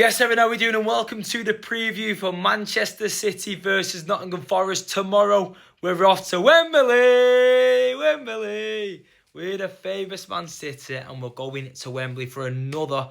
Yes, everyone, how are we doing? And welcome to the preview for Manchester City versus Nottingham Forest. Tomorrow, we're off to Wembley! We're the famous Man City, and we're going to Wembley for another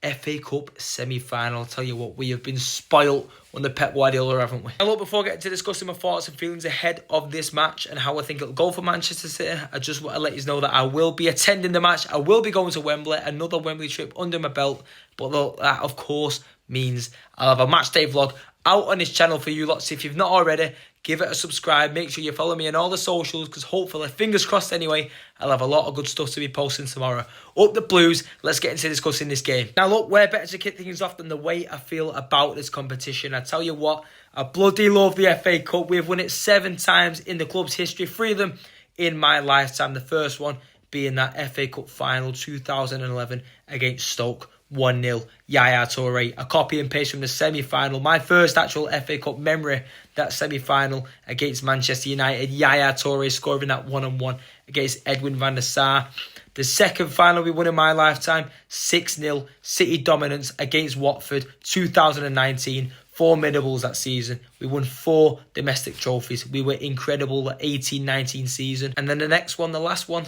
FA Cup semi-final. I'll tell you what, we have been spoilt under Pep Guardiola, haven't we? Now, look, before getting to discussing my thoughts and feelings ahead of this match and how I think it'll go for Manchester City, I just want to let you know that I will be attending the match. I will be going to Wembley, another Wembley trip under my belt. But that, of course, means I'll have a match day vlog out on this channel for you lots. If you've not already, give it a subscribe. Make sure you follow me on all the socials, because hopefully, fingers crossed anyway, I'll have a lot of good stuff to be posting tomorrow. Up the Blues, let's get into discussing this game. Now look, where better to kick things off than the way I feel about this competition. I tell you what, I bloody love the FA Cup. We've won it 7 times in the club's history, 3 of them in my lifetime. The first one being that FA Cup final 2011 against Stoke. 1-0, Yaya Toure, a copy and paste from the semi-final. My first actual FA Cup memory, that semi-final against Manchester United. Yaya Toure scoring that 1-on-1 against Edwin van der Sar. The second final we won in my lifetime, 6-0, City dominance against Watford, 2019. 4 medals that season. We won 4 domestic trophies. We were incredible the 18-19 season. And then the next one, the last one,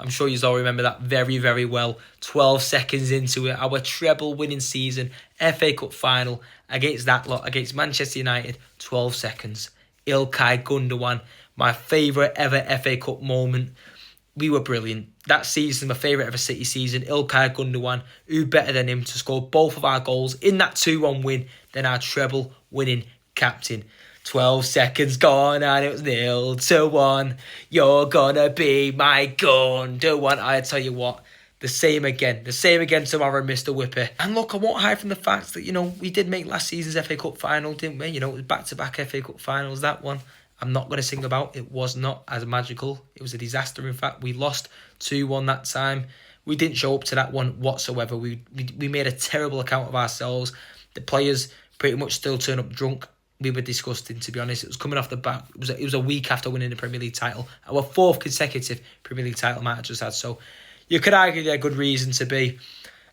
I'm sure you all remember that very, very well. 12 seconds into it, our treble winning season, FA Cup final against that lot, against Manchester United, 12 seconds. Ilkay Gundogan, my favourite ever FA Cup moment. We were brilliant. That season, my favourite ever City season. Ilkay Gundogan, who better than him to score both of our goals in that 2-1 win than our treble winning captain. 12 seconds gone and it was 0-1. You're gonna be my Gundogan. I tell you what, the same again tomorrow, Mr. Whippy. And look, I won't hide from the fact that, we did make last season's FA Cup final, didn't we? It was back-to-back FA Cup finals, that one. I'm not going to sing about. It was not as magical. It was a disaster, in fact. We lost 2-1 that time. We didn't show up to that one whatsoever. We made a terrible account of ourselves. The players pretty much still turned up drunk. We were disgusting, to be honest. It was coming off the back. It was a week after winning the Premier League title. Our 4th consecutive Premier League title match just had. So you could argue they're a good reason to be.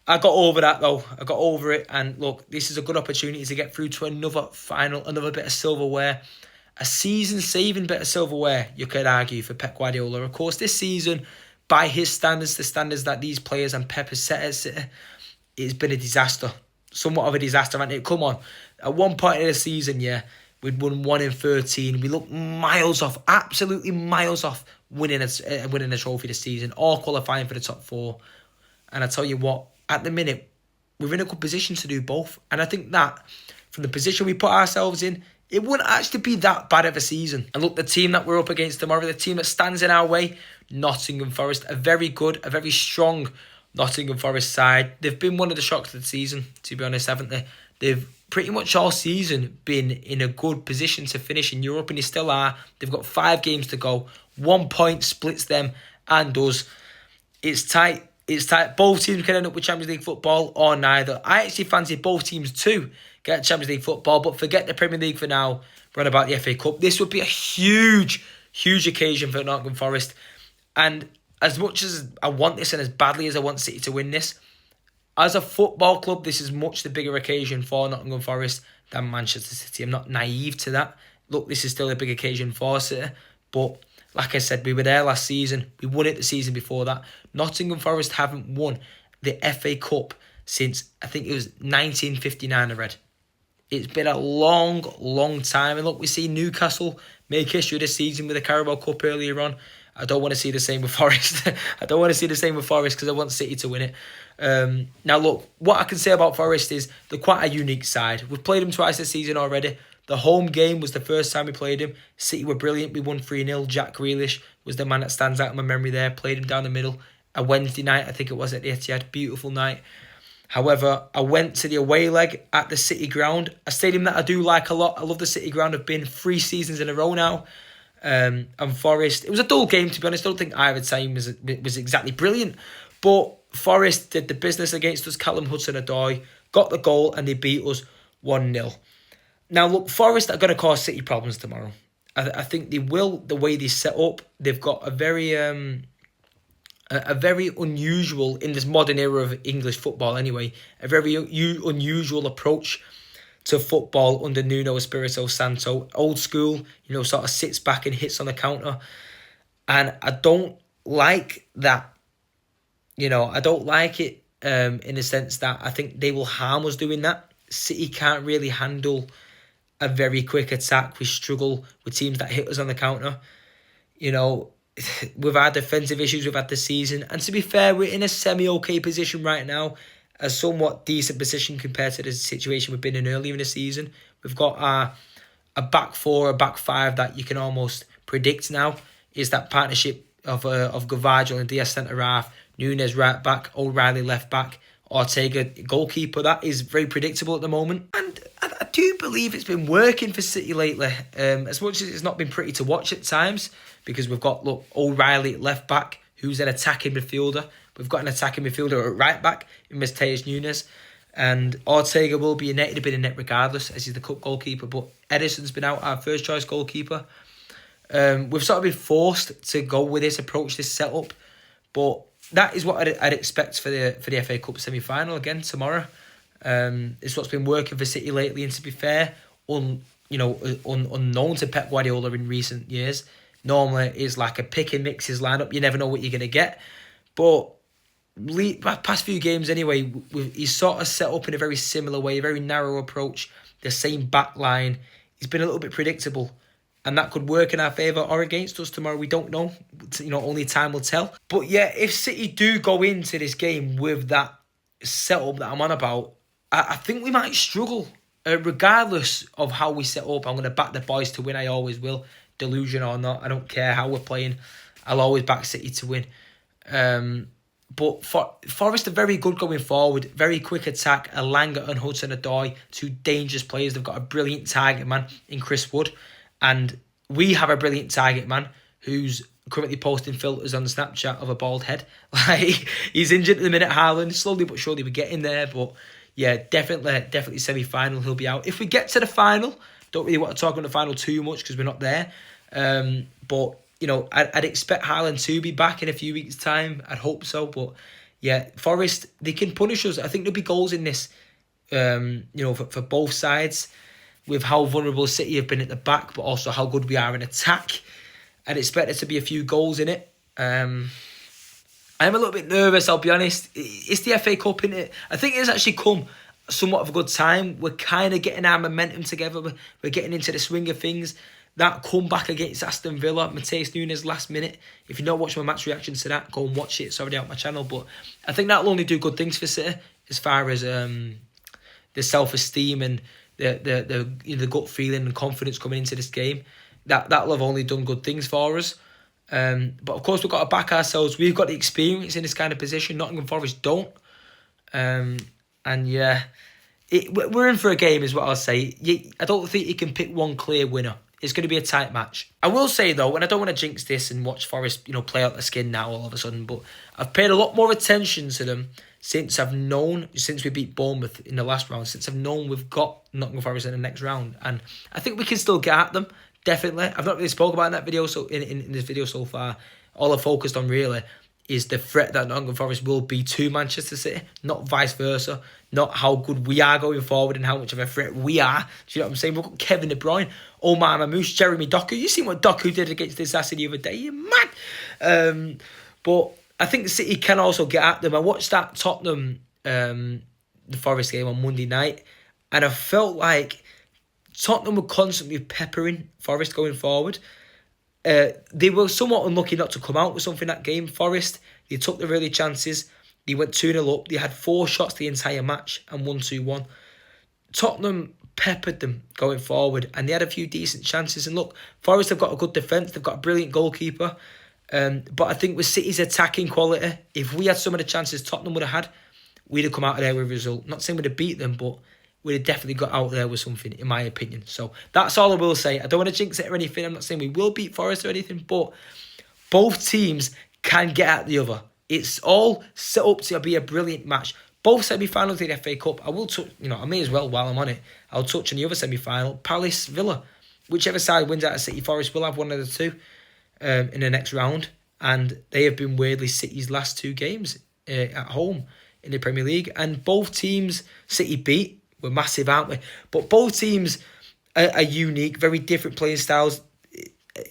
I got over that, though. I got over it. And look, this is a good opportunity to get through to another final, another bit of silverware. A season-saving bit of silverware, you could argue, for Pep Guardiola. Of course, this season, by his standards, the standards that these players and Pep has set at City, it's been a disaster. Somewhat of a disaster, hasn't it? Come on. At one point in the season, we'd won 1 in 13. We looked miles off, absolutely miles off winning a trophy this season, or qualifying for the top 4. And I tell you what, at the minute, we're in a good position to do both. And I think that, from the position we put ourselves in, it wouldn't actually be that bad of a season. And look, the team that we're up against tomorrow, the team that stands in our way, Nottingham Forest, a very good, a very strong Nottingham Forest side. They've been one of the shocks of the season, to be honest, haven't they? They've pretty much all season been in a good position to finish in Europe, and they still are. They've got 5 games to go. 1 point splits them and us. It's tight. It's tight. Both teams can end up with Champions League football or neither. I actually fancy both teams to get Champions League football, but forget the Premier League for now. Run about the FA Cup. This would be a huge, huge occasion for Nottingham Forest. And as much as I want this and as badly as I want City to win this, as a football club, this is much the bigger occasion for Nottingham Forest than Manchester City. I'm not naive to that. Look, this is still a big occasion for City, but like I said, we were there last season. We won it the season before that. Nottingham Forest haven't won the FA Cup since, I think it was 1959, I read. It's been a long, long time. And look, we see Newcastle make history this season with the Carabao Cup earlier on. I don't want to see the same with Forest. I don't want to see the same with Forest because I want City to win it. Now, look, what I can say about Forest is they're quite a unique side. We've played them twice this season already. The home game was the first time we played him. City were brilliant. We won 3-0. Jack Grealish was the man that stands out in my memory there. Played him down the middle. A Wednesday night, I think it was, at the Etihad. Beautiful night. However, I went to the away leg at the City ground, a stadium that I do like a lot. I love the City ground. I've been 3 seasons in a row now. And Forest, it was a dull game, to be honest. I don't think either team was exactly brilliant. But Forest did the business against us. Callum Hudson-Odoi got the goal and they beat us 1-0. Now, look, Forest are going to cause City problems tomorrow. I think they will, the way they set up. They've got a very a very unusual, in this modern era of English football anyway, a very unusual approach to football under Nuno Espirito Santo. Old school, sort of sits back and hits on the counter. And I don't like that. I don't like it in the sense that I think they will harm us doing that. City can't really handle a very quick attack. We struggle with teams that hit us on the counter. With our defensive issues we've had this season. And to be fair, we're in a semi-okay position right now. A somewhat decent position compared to the situation we've been in earlier in the season. We've got a back four, a back five that you can almost predict now. Is that partnership of Gvardiol and Diaz centre half, Nunes right back, O'Reilly left back, Ortega goalkeeper. That is very predictable at the moment. And I do believe it's been working for City lately. As much as it's not been pretty to watch at times, because we've got O'Reilly at left back, who's an attacking midfielder. We've got an attacking midfielder at right back in Mateus Nunes. And Ortega will be a net, he'd have been a net regardless, as he's the cup goalkeeper. But Edison's been out, our first choice goalkeeper. We've sort of been forced to go with this approach, this setup. But that is what I'd expect for the FA Cup semi-final again tomorrow. It's what's been working for City lately. And to be fair, unknown to Pep Guardiola in recent years. Normally, it's like a pick and mix his lineup. You never know what you're going to get. But past few games anyway, he's sort of set up in a very similar way, a very narrow approach, the same back line. He's been a little bit predictable. And that could work in our favour or against us tomorrow. We don't know. Only time will tell. But yeah, if City do go into this game with that setup that I'm on about, I think we might struggle. Regardless of how we set up, I'm going to back the boys to win. I always will. Delusion or not, I don't care how we're playing. I'll always back City to win. But Forest are very good going forward. Very quick attack. Elanga and Hudson-Odoi, two dangerous players. They've got a brilliant target man in Chris Wood. And we have a brilliant target man who's currently posting filters on Snapchat of a bald head. Like, he's injured at the minute, Haaland. Slowly but surely we're getting there. But yeah, definitely semi-final he'll be out. If we get to the final, don't really want to talk on the final too much because we're not there. But, I'd expect Haaland to be back in a few weeks' time. I'd hope so. But yeah, Forest, they can punish us. I think there'll be goals in this, for both sides. With how vulnerable City have been at the back, but also how good we are in attack. I'd expect there to be a few goals in it. I'm a little bit nervous, I'll be honest. It's the FA Cup, isn't it? I think it's actually come somewhat of a good time. We're kind of getting our momentum together. We're getting into the swing of things. That comeback against Aston Villa, Mateus Nunes last minute. If you don't watch my match reactions to that, go and watch it. It's already out on my channel. But I think that'll only do good things for City as far as the self-esteem and the gut feeling and confidence coming into this game. That'll have only done good things for us. But of course, we've got to back ourselves. We've got the experience in this kind of position. Nottingham Forest don't. And yeah, we're in for a game is what I'll say. I don't think you can pick one clear winner. It's going to be a tight match. I will say though, and I don't want to jinx this and watch Forest, play out the skin now all of a sudden, but I've paid a lot more attention to them since we beat Bournemouth in the last round, since I've known we've got Nottingham Forest in the next round. And I think we can still get at them, definitely. I've not really spoken about in that video, so in this video so far. All I've focused on really is the threat that Nottingham Forest will be to Manchester City, not vice versa. Not how good we are going forward and how much of a threat we are. Do you know what I'm saying? We've got Kevin De Bruyne, Omar Mamouche, Jeremy Doku. You seen what Doku did against this Assassin the other day? You're mad. But I think City can also get at them. I watched that Tottenham, the Forest game on Monday night, and I felt like Tottenham were constantly peppering Forest going forward. They were somewhat unlucky not to come out with something that game. Forest, they took the early chances. They went 2-0 up. They had 4 shots the entire match and won 2-1. Tottenham peppered them going forward and they had a few decent chances. And look, Forest have got a good defence. They've got a brilliant goalkeeper. But I think with City's attacking quality, if we had some of the chances Tottenham would have had, we'd have come out of there with a result. Not saying we'd have beat them, but we'd have definitely got out there with something, in my opinion. So that's all I will say. I don't want to jinx it or anything. I'm not saying we will beat Forest or anything, but both teams can get at the other. It's all set up to be a brilliant match. Both semi-finals in the FA Cup. I will touch, I may as well while I'm on it. I'll touch on the other semi-final, Palace Villa. Whichever side wins out of City Forest will have one of the two in the next round. and they have been weirdly City's last 2 games at home in the Premier League. And both teams City beat were massive, aren't we? But both teams are unique, very different playing styles.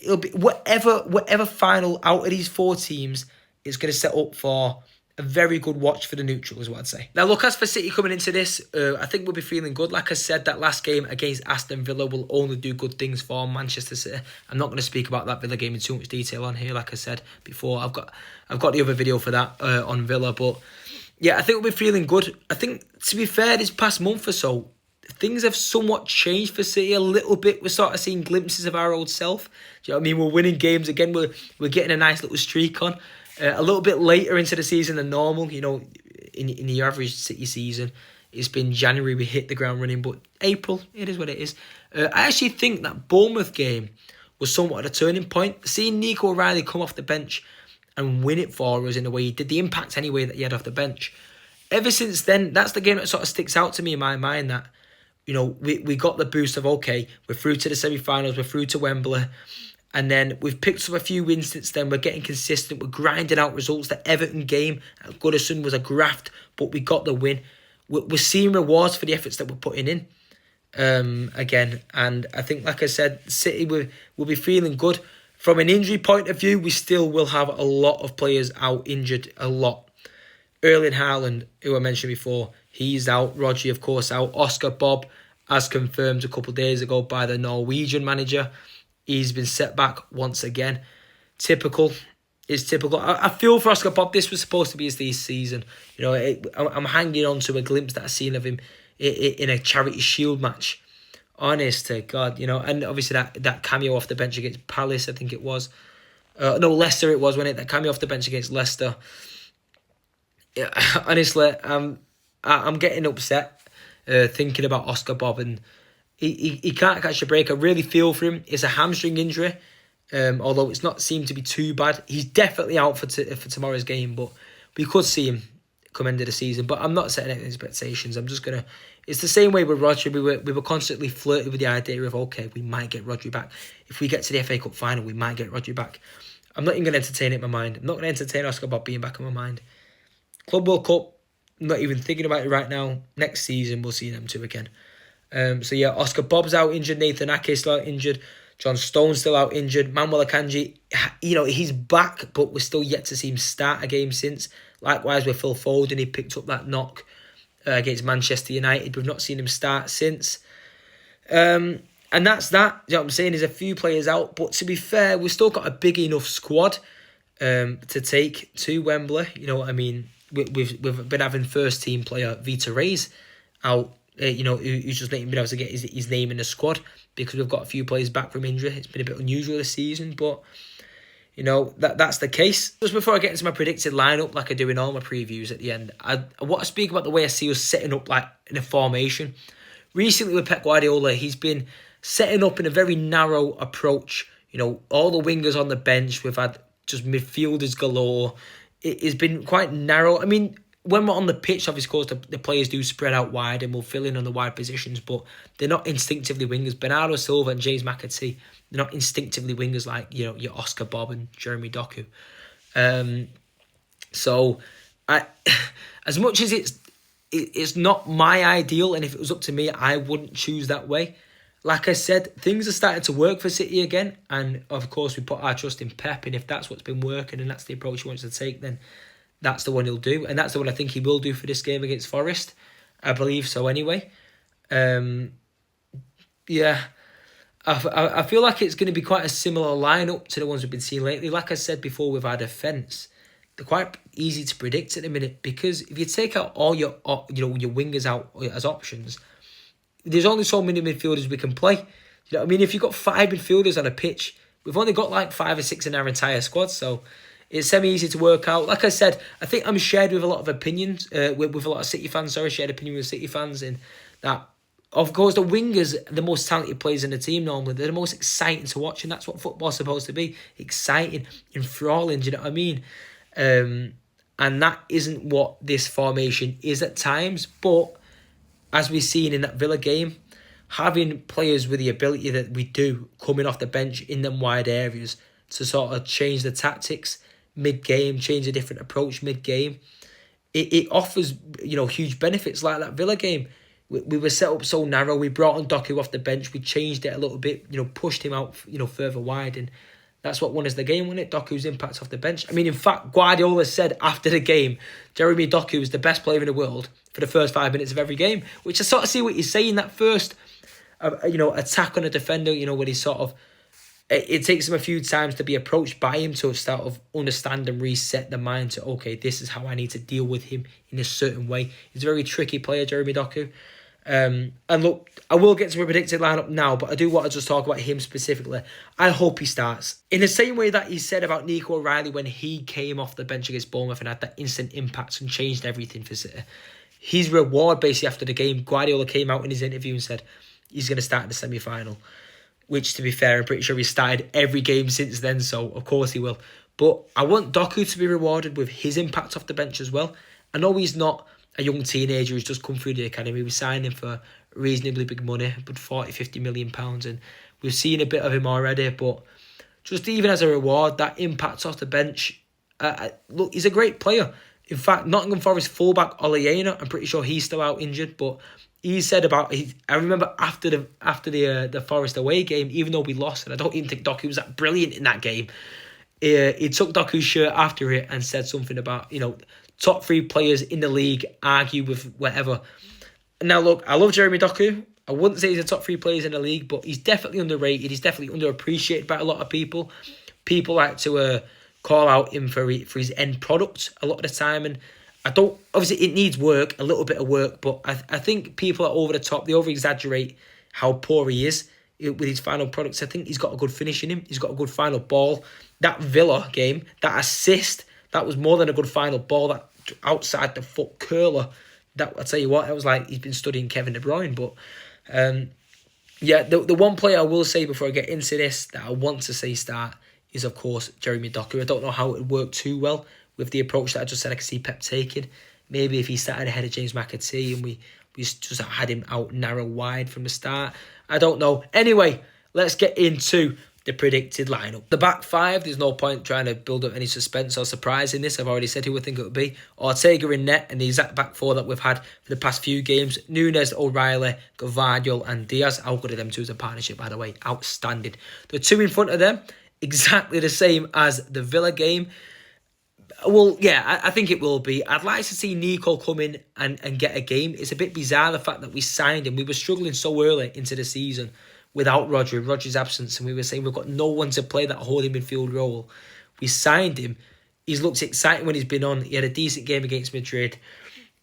It'll be whatever final out of these 4 teams is going to set up for a very good watch for the neutral, is what I'd say. Now, look, as for City coming into this, I think we'll be feeling good. Like I said, that last game against Aston Villa will only do good things for Manchester City. I'm not going to speak about that Villa game in too much detail on here. Like I said before, I've got the other video for that on Villa. But yeah, I think we'll be feeling good. I think, to be fair, this past month or so, things have somewhat changed for City a little bit. We're sort of seeing glimpses of our old self. Do you know what I mean? We're winning games again. We're getting a nice little streak on. A little bit later into the season than normal. You know, in the average City season, it's been January we hit the ground running, but April, it is what it is. I actually think that Bournemouth game was somewhat a turning point. Seeing Nico O'Reilly come off the bench and win it for us in the way he did, the impact anyway that he had off the bench. Ever since then, that's the game that sort of sticks out to me in my mind, that, you know, we got the boost of, okay, we're through to the semi-finals, we're through to Wembley. And then we've picked up a few wins since then. We're getting consistent. We're grinding out results. The Everton game at Goodison was a graft, but we got the win. We're seeing rewards for the efforts that we're putting in again. And I think, like I said, City will be feeling good. From an injury point of view, we still will have a lot of players out injured, a lot. Erling Haaland, who I mentioned before, he's out. Rodri, of course, out. Oscar Bob, as confirmed a couple of days ago by the Norwegian manager, he's been set back once again. Typical. I feel for Oscar Bob. This was supposed to be his season. You know, I'm hanging on to a glimpse that I've seen of him in a Charity Shield match. Honest to God, you know. And obviously that cameo off the bench against Palace, I think it was. No, Leicester it was, wasn't it? That cameo off the bench against Leicester. Yeah, honestly, I'm getting upset thinking about Oscar Bob, and he can't catch a break. I really feel for him. It's a hamstring injury, although it's not seemed to be too bad. He's definitely out for tomorrow's game, but we could see him come end of the season. But I'm not setting any expectations. I'm just gonna. It's the same way with Rodri. We were constantly flirting with the idea of, okay, we might get Rodri back. If we get to the FA Cup final, we might get Rodri back. I'm not even going to entertain it in my mind. I'm not going to entertain Oscar Bob being back in my mind. Club World Cup, I'm not even thinking about it right now. Next season, we'll see them two again. So yeah, Oscar Bob's out injured. Nathan Ake's still out injured. John Stone's still out injured. Manuel Akanji, you know, he's back, but we're still yet to see him start a game since. Likewise with Phil Foden, he picked up that knock against Manchester United. We've not seen him start since. And that's that. You know what I'm saying? There's a few players out, but to be fair, we've still got a big enough squad to take to Wembley. You know what I mean? We've been having first team player Vita Reyes out. You know, who's just not even been able to get his name in the squad because we've got a few players back from injury. It's been a bit unusual this season, but you know that's the case. Just before I get into my predicted lineup, like I do in all my previews at the end, I want to speak about the way I see us setting up, like in a formation. Recently with Pep Guardiola, he's been setting up in a very narrow approach. You know, all the wingers on the bench. We've had just midfielders galore. It's been quite narrow. I mean, when we're on the pitch, obviously, of course, the players do spread out wide and we'll fill in on the wide positions, but they're not instinctively wingers. Bernardo Silva and James McAtee, they're not instinctively wingers like, you know, your Oscar Bob and Jeremy Doku. So, as much as it's not my ideal, and if it was up to me, I wouldn't choose that way. Like I said, things are starting to work for City again, and of course, we put our trust in Pep, and if that's what's been working and that's the approach he wants to take, then that's the one he'll do, and that's the one I think he will do for this game against Forest. I believe so anyway. Yeah, I feel like it's going to be quite a similar lineup to the ones we've been seeing lately. Like I said before with our defence, they're quite easy to predict at the minute because if you take out all your wingers out as options, there's only so many midfielders we can play. You know what I mean? If you've got 5 midfielders on a pitch, we've only got like 5 or 6 in our entire squad, so it's semi-easy to work out. Like I said, I think I'm shared with a lot of opinions, with a lot of City fans, shared opinion with City fans in that, of course, the wingers are the most talented players in the team normally. They're the most exciting to watch, and that's what football's supposed to be. Exciting, enthralling, do you know what I mean? And that isn't what this formation is at times, but as we've seen in that Villa game, having players with the ability that we do coming off the bench in them wide areas to sort of change the tactics mid-game, change a different approach mid-game. It offers, huge benefits like that Villa game. We were set up so narrow. We brought on Doku off the bench. We changed it a little bit, pushed him out, further wide. And that's what won us the game, wasn't it? Doku's impact off the bench. I mean, in fact, Guardiola said after the game, Jeremy Doku was the best player in the world for the first 5 minutes of every game, which I sort of see what he's saying. That first, attack on a defender, when he sort of, it takes him a few times to be approached by him to start of understand and reset the mind to, okay, this is how I need to deal with him in a certain way. He's a very tricky player, Jeremy Doku. And look, I will get to a predicted lineup now, but I do want to just talk about him specifically. I hope he starts. In the same way that he said about Nico O'Reilly when he came off the bench against Bournemouth and had that instant impact and changed everything for City. His reward basically after the game, Guardiola came out in his interview and said he's going to start in the semi-final. Which, to be fair, I'm pretty sure he started every game since then, so of course he will. But I want Doku to be rewarded with his impact off the bench as well. I know he's not a young teenager who's just come through the academy. We signed him for reasonably big money, but 40-50 million pounds, and we've seen a bit of him already. But just even as a reward, that impact off the bench, look, he's a great player. In fact, Nottingham Forest fullback Oliena, I'm pretty sure he's still out injured, but he said about, I remember after the Forest away game, even though we lost, and I don't even think Doku was that brilliant in that game, he took Doku's shirt after it and said something about, top 3 players in the league argue with whatever. Now, look, I love Jeremy Doku. I wouldn't say he's the top 3 players in the league, but he's definitely underrated. He's definitely underappreciated by a lot of people. People like to call out him for his end product a lot of the time, and obviously it needs work, a little bit of work, but I think people are over the top. They over-exaggerate how poor he is with his final products. I think he's got a good finish in him. He's got a good final ball. That Villa game, that assist, that was more than a good final ball. That outside the foot curler, that, I'll tell you what, it was like he's been studying Kevin De Bruyne. But the one player I will say before I get into this that I want to say start is, of course, Jeremy Doku. I don't know how it would work too well with the approach that I just said I could see Pep taking. Maybe if he started ahead of James McAtee and we just had him out narrow wide from the start. I don't know. Anyway, let's get into the predicted lineup. The back 5, there's no point trying to build up any suspense or surprise in this. I've already said who I think it would be. Ortega in net, and the exact back 4 that we've had for the past few games. Nunes, O'Reilly, Gvardiol and Diaz. How good are them two as a partnership, by the way? Outstanding. The 2 in front of them, exactly the same as the Villa game. Well, yeah, I think it will be. I'd like to see Nico come in and get a game. It's a bit bizarre, the fact that we signed him. We were struggling so early into the season without Rodri's absence, and we were saying we've got no one to play that holding midfield role. We signed him. He's looked exciting when he's been on. He had a decent game against Madrid.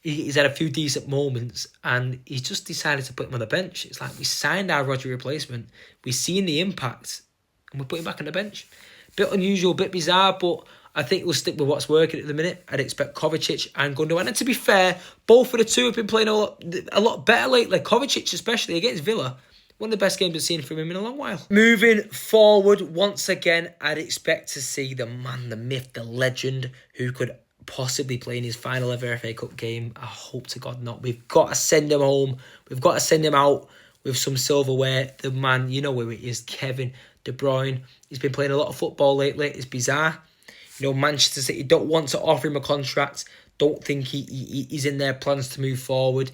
He's had a few decent moments, and he's just decided to put him on the bench. It's like we signed our Rodri replacement. We've seen the impact, and we put him back on the bench. Bit unusual, bit bizarre, but I think we'll stick with what's working at the minute. I'd expect Kovacic and Gundogan. And to be fair, both of the two have been playing a lot better lately. Kovacic especially against Villa. One of the best games I've seen from him in a long while. Moving forward, once again, I'd expect to see the man, the myth, the legend, who could possibly play in his final ever FA Cup game. I hope to God not. We've got to send him home. We've got to send him out with some silverware. The man, you know where it is, Kevin De Bruyne. He's been playing a lot of football lately. It's bizarre. Manchester City don't want to offer him a contract. Don't think he's in their plans to move forward.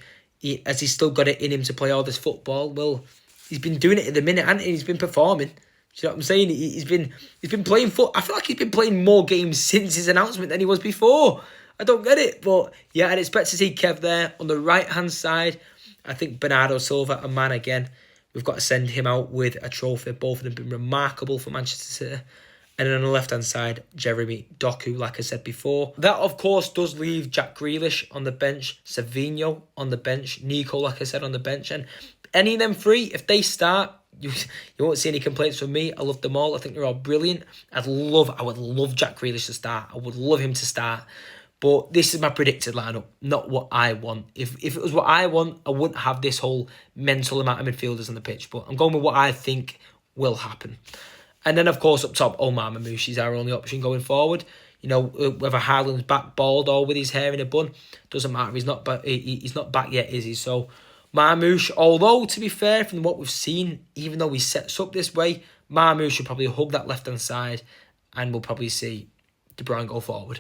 Has he still got it in him to play all this football? Well, he's been doing it at the minute, hasn't he? He's been performing. Do you know what I'm saying? He's been playing I feel like he's been playing more games since his announcement than he was before. I don't get it. But yeah, I'd expect to see Kev there. On the right-hand side, I think Bernardo Silva, a man again. We've got to send him out with a trophy. Both of them have been remarkable for Manchester City. And then on the left-hand side, Jeremy Doku, like I said before. That, of course, does leave Jack Grealish on the bench, Savinho on the bench, Nico, like I said, on the bench. And any of them 3, if they start, you won't see any complaints from me. I love them all. I think they're all brilliant. I would love Jack Grealish to start. I would love him to start. But this is my predicted lineup, not what I want. If it was what I want, I wouldn't have this whole mental amount of midfielders on the pitch. But I'm going with what I think will happen. And then, of course, up top, Omar Mamouche is our only option going forward. Whether Haaland's back bald or with his hair in a bun, doesn't matter. He's not back yet, is he? So, Mamouche, although, to be fair, from what we've seen, even though he sets up this way, Mamouche should probably hug that left-hand side, and we'll probably see De Bruyne go forward.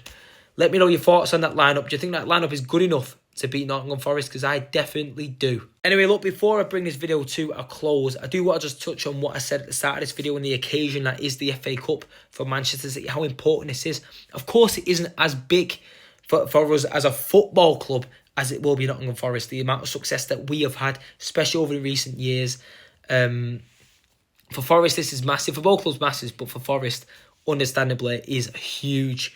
Let me know your thoughts on that lineup. Do you think that lineup is good enough to beat Nottingham Forest? Because I definitely do. Anyway, look, before I bring this video to a close, I do want to just touch on what I said at the start of this video and the occasion that is the FA Cup for Manchester City, how important this is. Of course, it isn't as big for us as a football club as it will be Nottingham Forest. The amount of success that we have had, especially over the recent years. For Forest, this is massive. For both clubs, massive. But for Forest, understandably, is huge.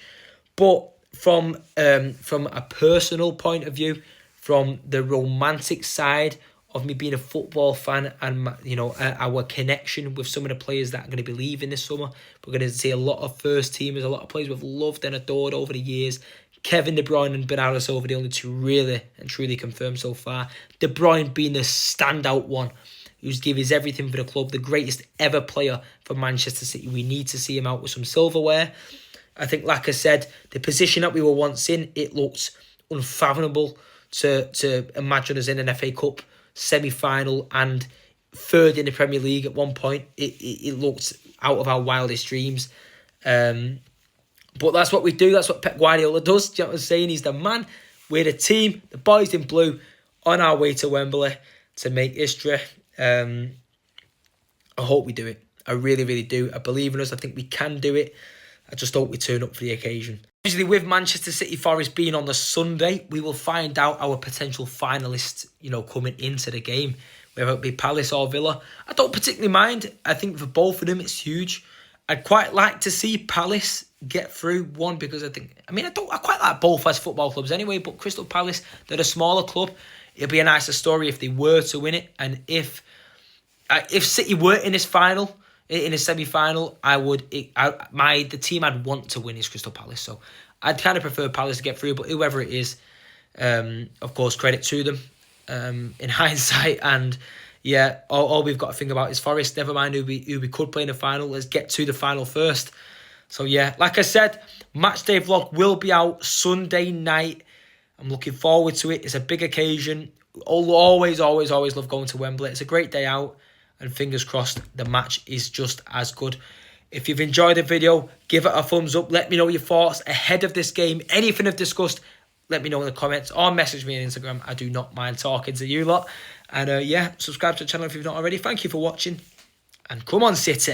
But from a personal point of view, from the romantic side of me being a football fan and, you know, our connection with some of the players that are going to be leaving this summer, we're going to see a lot of first teamers, a lot of players we've loved and adored over the years. Kevin De Bruyne and Bernardo Silva, the only two really and truly confirmed so far. De Bruyne being the standout one, who's given his everything for the club, the greatest ever player for Manchester City. We need to see him out with some silverware. I think, like I said, the position that we were once in, it looked unfathomable to imagine us in an FA Cup semi-final and third in the Premier League at one point. It looked out of our wildest dreams. But that's what we do. That's what Pep Guardiola does. Do you know what I'm saying? He's the man. We're the team, the boys in blue, on our way to Wembley to make history. I hope we do it. I really, really do. I believe in us. I think we can do it. I just hope we turn up for the occasion. Usually with Manchester City Forest being on the Sunday, we will find out our potential finalists, you know, coming into the game, whether it be Palace or Villa. I don't particularly mind. I think for both of them, it's huge. I'd quite like to see Palace get through, one, because I quite like both as football clubs anyway, but Crystal Palace, they're a smaller club. It'd be a nicer story if they were to win it, and if City were in this final, in a semi-final, the team I'd want to win is Crystal Palace. So I'd kind of prefer Palace to get through, but whoever it is, of course, credit to them in hindsight. And yeah, all we've got to think about is Forest. Never mind who we could play in the final. Let's get to the final first. So yeah, like I said, match day vlog will be out Sunday night. I'm looking forward to it. It's a big occasion. Always love going to Wembley. It's a great day out. And fingers crossed, the match is just as good. If you've enjoyed the video, give it a thumbs up. Let me know your thoughts ahead of this game. Anything I've discussed, let me know in the comments or message me on Instagram. I do not mind talking to you lot. And yeah, subscribe to the channel if you've not already. Thank you for watching. And come on, City.